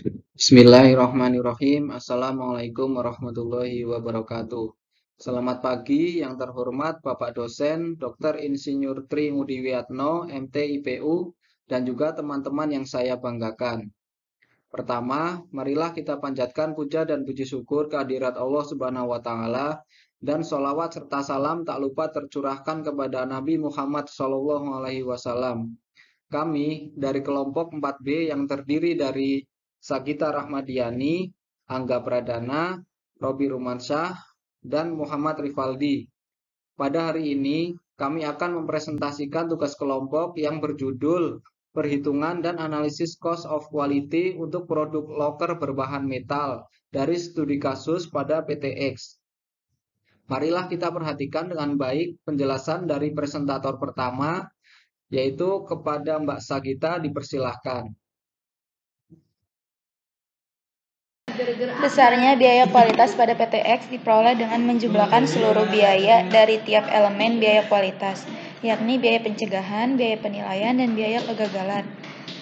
Bismillahirrahmanirrahim. Assalamualaikum warahmatullahi wabarakatuh. Selamat pagi yang terhormat Bapak dosen Dr. Insinyur Tri Mudiwiatno, MT IPU, dan juga teman-teman yang saya banggakan. Pertama, marilah kita panjatkan puja dan puji syukur kehadirat Allah Subhanahu wa taala dan sholawat serta salam tak lupa tercurahkan kepada Nabi Muhammad SAW. Kami dari kelompok 4B yang terdiri dari Sagita Rahmadiani, Angga Pradana, Robi Rumansyah, dan Muhammad Rifaldi. Pada hari ini, kami akan mempresentasikan tugas kelompok yang berjudul Perhitungan dan Analisis Cost of Quality untuk produk loker berbahan metal dari studi kasus pada PTX. Marilah kita perhatikan dengan baik penjelasan dari presentator pertama, yaitu kepada Mbak Sagita dipersilahkan. Besarnya biaya kualitas pada PTX diperoleh dengan menjumlahkan seluruh biaya dari tiap elemen biaya kualitas, yakni biaya pencegahan, biaya penilaian, dan biaya kegagalan.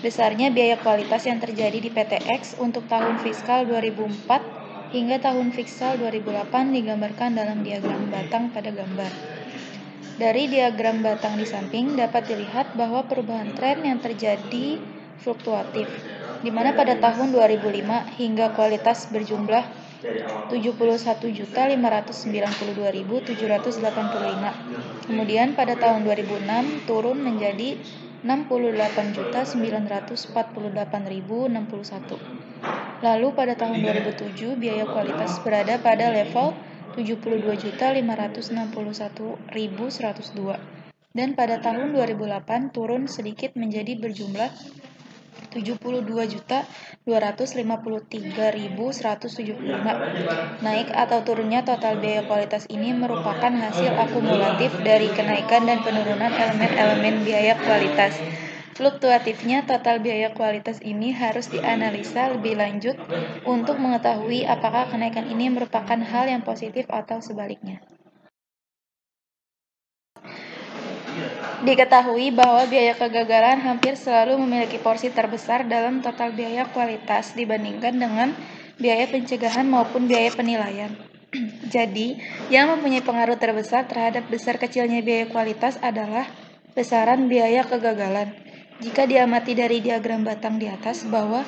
Besarnya biaya kualitas yang terjadi di PTX untuk tahun fiskal 2004 hingga tahun fiskal 2008 digambarkan dalam diagram batang pada gambar. Dari diagram batang di samping dapat dilihat bahwa perubahan tren yang terjadi fluktuatif, di mana pada tahun 2005 hingga kualitas berjumlah 71.592.785. Kemudian pada tahun 2006 turun menjadi 68.948.061. Lalu pada tahun 2007 biaya kualitas berada pada level 72.561.102 dan pada tahun 2008 turun sedikit menjadi berjumlah 72.253.175. Naik atau turunnya total biaya kualitas ini merupakan hasil akumulatif dari kenaikan dan penurunan elemen-elemen biaya kualitas. Fluktuatifnya total biaya kualitas ini harus dianalisa lebih lanjut untuk mengetahui apakah kenaikan ini merupakan hal yang positif atau sebaliknya. Diketahui bahwa biaya kegagalan hampir selalu memiliki porsi terbesar dalam total biaya kualitas dibandingkan dengan biaya pencegahan maupun biaya penilaian. Jadi, yang mempunyai pengaruh terbesar terhadap besar kecilnya biaya kualitas adalah besaran biaya kegagalan. Jika diamati dari diagram batang di atas bahwa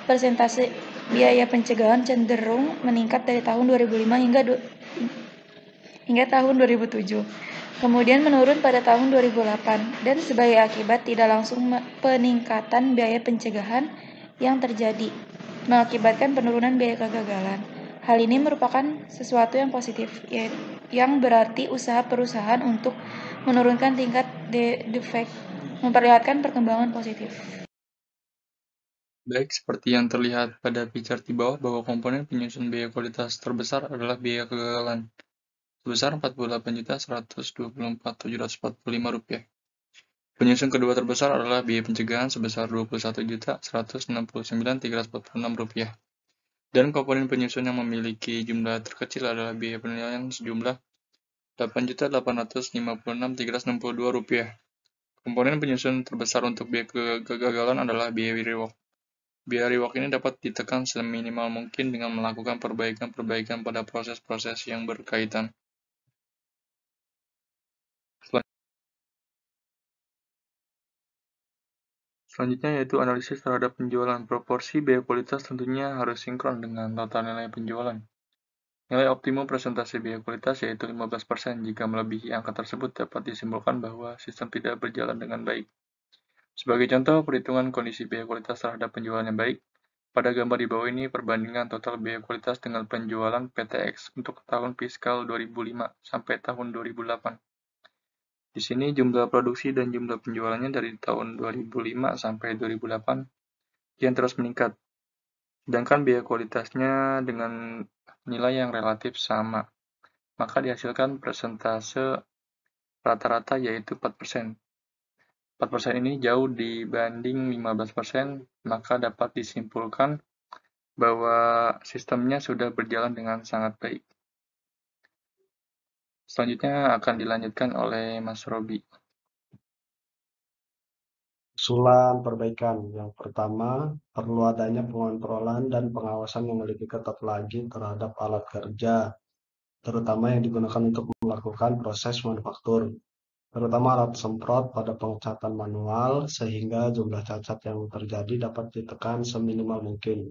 persentase biaya pencegahan cenderung meningkat dari tahun 2005 hingga tahun 2007. Kemudian menurun pada tahun 2008 dan sebagai akibat tidak langsung peningkatan biaya pencegahan yang terjadi mengakibatkan penurunan biaya kegagalan. Hal ini merupakan sesuatu yang positif, yang berarti usaha perusahaan untuk menurunkan tingkat defek memperlihatkan perkembangan positif. Baik, seperti yang terlihat pada picture di bawah bahwa komponen penyusun biaya kualitas terbesar adalah biaya kegagalan sebesar Rp41.124.745. Penyusun kedua terbesar adalah biaya pencegahan sebesar Rp21.169.346. Dan komponen penyusun yang memiliki jumlah terkecil adalah biaya penilaian sejumlah Rp8.856.362. Komponen penyusun terbesar untuk biaya kegagalan adalah biaya rework. Biaya rework ini dapat ditekan seminimal mungkin dengan melakukan perbaikan-perbaikan pada proses-proses yang berkaitan. Selanjutnya yaitu analisis terhadap penjualan. Proporsi biaya kualitas tentunya harus sinkron dengan total nilai penjualan. Nilai optimum presentasi biaya kualitas yaitu 15%. Jika melebihi angka tersebut dapat disimpulkan bahwa sistem tidak berjalan dengan baik. Sebagai contoh, perhitungan kondisi biaya kualitas terhadap penjualan yang baik. Pada gambar di bawah ini perbandingan total biaya kualitas dengan penjualan PTX untuk tahun fiskal 2005 sampai tahun 2008. Di sini jumlah produksi dan jumlah penjualannya dari tahun 2005 sampai 2008 kian terus meningkat. Sedangkan biaya kualitasnya dengan nilai yang relatif sama. Maka dihasilkan persentase rata-rata yaitu 4%. 4% ini jauh dibanding 15%, maka dapat disimpulkan bahwa sistemnya sudah berjalan dengan sangat baik. Selanjutnya akan dilanjutkan oleh Mas Robi. usulan perbaikan. Yang pertama, perlu adanya pengontrolan dan pengawasan yang lebih ketat lagi terhadap alat kerja, terutama yang digunakan untuk melakukan proses manufaktur, terutama alat semprot pada pengecatan manual, sehingga jumlah cacat yang terjadi dapat ditekan seminimal mungkin.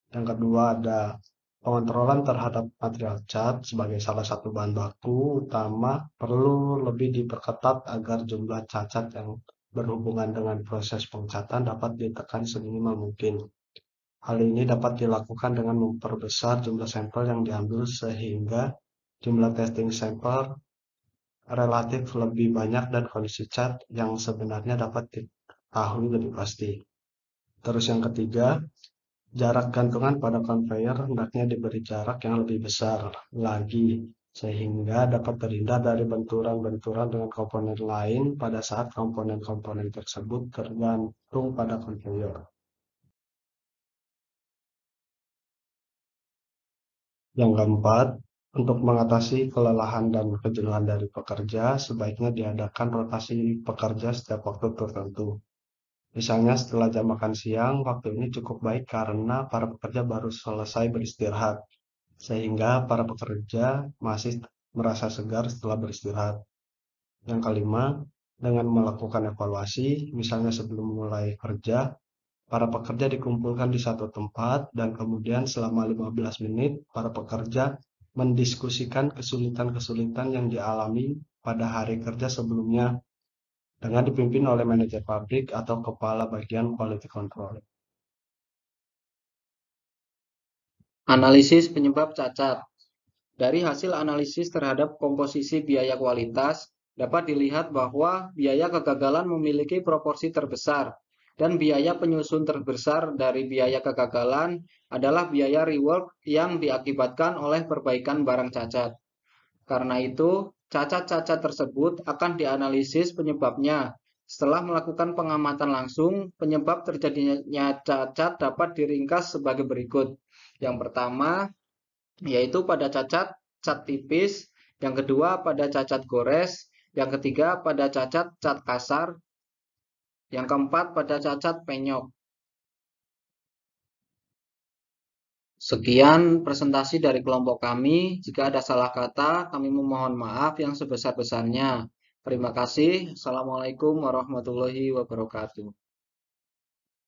Yang kedua, ada pengontrolan terhadap material cat sebagai salah satu bahan baku utama perlu lebih diperketat agar jumlah cacat yang berhubungan dengan proses pengecatan dapat ditekan seminimal mungkin. Hal ini dapat dilakukan dengan memperbesar jumlah sampel yang diambil sehingga jumlah testing sampel relatif lebih banyak dan kondisi cat yang sebenarnya dapat diketahui lebih pasti. Terus yang ketiga, jarak gantungan pada conveyor hendaknya diberi jarak yang lebih besar lagi, sehingga dapat terhindar dari benturan-benturan dengan komponen lain pada saat komponen-komponen tersebut tergantung pada conveyor. Yang keempat, untuk mengatasi kelelahan dan kejenuhan dari pekerja, sebaiknya diadakan rotasi pekerja setiap waktu tertentu. Misalnya setelah jam makan siang, waktu ini cukup baik karena para pekerja baru selesai beristirahat, sehingga para pekerja masih merasa segar setelah beristirahat. Yang kelima, dengan melakukan evaluasi, misalnya sebelum mulai kerja, para pekerja dikumpulkan di satu tempat dan kemudian selama 15 menit para pekerja mendiskusikan kesulitan-kesulitan yang dialami pada hari kerja sebelumnya dengan dipimpin oleh manajer pabrik atau kepala bagian quality control. Analisis penyebab cacat. Dari hasil analisis terhadap komposisi biaya kualitas, dapat dilihat bahwa biaya kegagalan memiliki proporsi terbesar, dan biaya penyusun terbesar dari biaya kegagalan adalah biaya rework yang diakibatkan oleh perbaikan barang cacat. Karena itu, cacat-cacat tersebut akan dianalisis penyebabnya. Setelah melakukan pengamatan langsung, penyebab terjadinya cacat dapat diringkas sebagai berikut. Yang pertama, yaitu pada cacat cat tipis, yang kedua pada cacat gores, yang ketiga pada cacat cat kasar, yang keempat pada cacat penyok. Sekian presentasi dari kelompok kami. Jika ada salah kata, kami memohon maaf yang sebesar-besarnya. Terima kasih. Assalamualaikum warahmatullahi wabarakatuh.